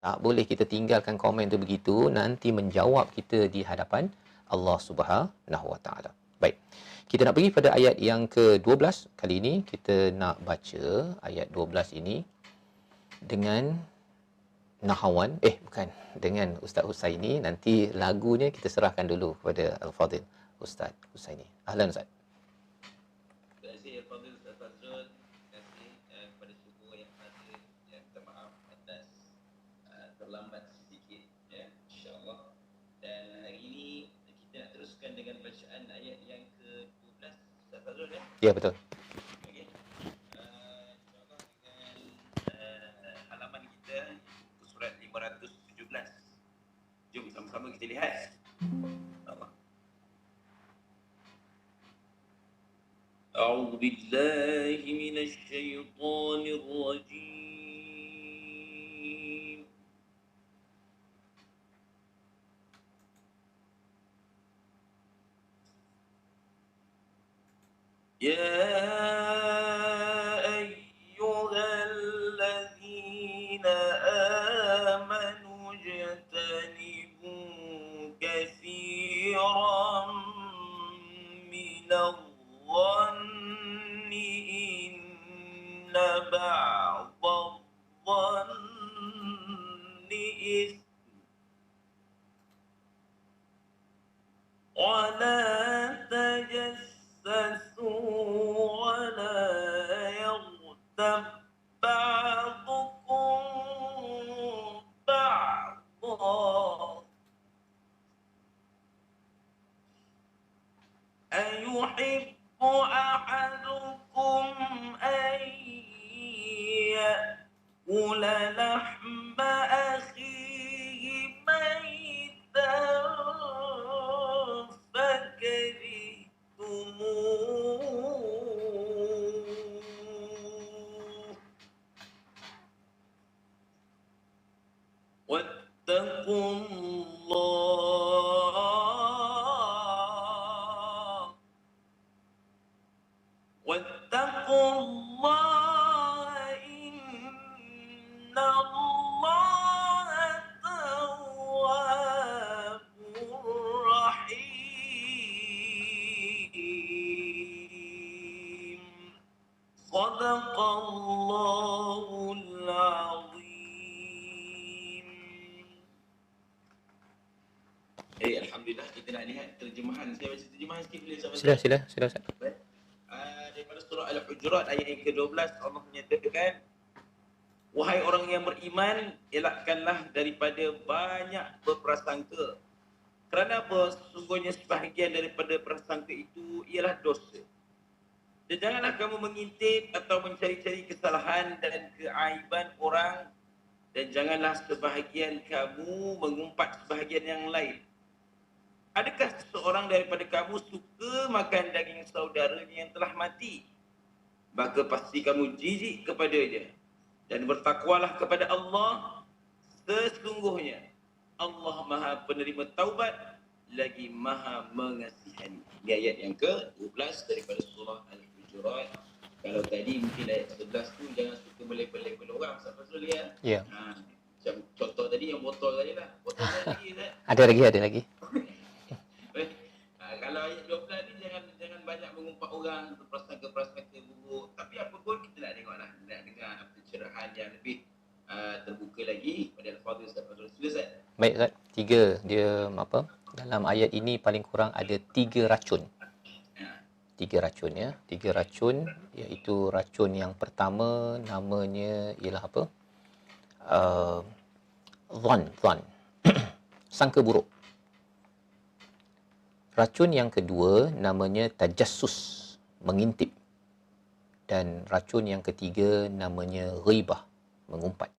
Tak boleh kita tinggalkan komen tu begitu, nanti menjawab kita di hadapan Allah Subhanahu Wa Taala. Baik. Kita nak pergi pada ayat yang ke-12. Kali ini kita nak baca ayat 12 ini dengan Nahawan, dengan Ustaz Husaini. Nanti lagunya kita serahkan dulu kepada Al-Fadhil Ustaz Husaini. Ahlan Ustaz. Terima kasih Al-Fadhil Ustaz Fazrul. Terima kasih kepada semua yang hadir. Yang minta maaf atas terlambat sedikit, ya, insya-Allah. Dan hari ini kita nak teruskan dengan bacaan ayat yang ke-12 Ustaz Fazrul, ya. Ya, betul. Okey. InsyaAllah dengan halaman kita surat 517. Jom sama-sama kita lihat. Allah. A'udzu billahi minasy syaithanir rajim. Ya ayyuhalladzina amanu ijtanibu katsiran minadh-dhanni inna ba'dadh-dhanni itsm wa la tajassasu wa la yaghtab ba'dukum ba'dhan ayuhibbu ahadukum an ya'kula lahma akhihi maytan fakarihtumuh wattaqullaha innallaha tawwabur rahim. Sadaqallahul azim. Alhamdulillah, kita nak lihat terjemahan. Saya baca terjemahan sikit boleh sama-sama? Sila Ustaz. Daripada surah Al-Hujurat ayat yang ke-12, Allah menyatakan, wahai orang yang beriman, elakkanlah daripada banyak berprasangka. Kerana apa? Sesungguhnya sebahagian daripada prasangka itu ialah dosa. Dan janganlah kamu mengintip atau mencari-cari kesalahan dan keaiban orang, dan janganlah sebahagian kamu mengumpat sebahagian yang lain. Adakah seseorang daripada kamu suka makan daging saudaranya yang telah mati? Maka pasti kamu jijik kepadanya. Dan bertakwalah kepada Allah. Sesungguhnya Allah Maha Penerima Taubat lagi Maha Mengasihani. Ini ayat yang ke-12 daripada surah Al-Hujurat. Kalau tadi mungkin ayat 11 tu jangan suka melebel-lebel orang. Siapa suruh lihat? Ya. Macam contoh tadi yang botol tadi lah. Botol tadi kan? Ada lagi. Kalau ayat 12 ni jangan banyak mengumpat orang, berprasangka-prasangka buruk. Tapi apa pun kita nak tengoklah, nak dengar pencerahan yang lebih terbuka lagi pada Al-Fadhil Ustaz Fazrul. Sila Ustaz. Baik Ustaz. Dalam ayat ini paling kurang ada 3 racun. 3 racun ya. 3 racun, iaitu racun yang pertama namanya ialah apa? Dhan. Sangka buruk. Racun yang kedua namanya tajassus, mengintip. Dan racun yang ketiga namanya ghibah, mengumpat.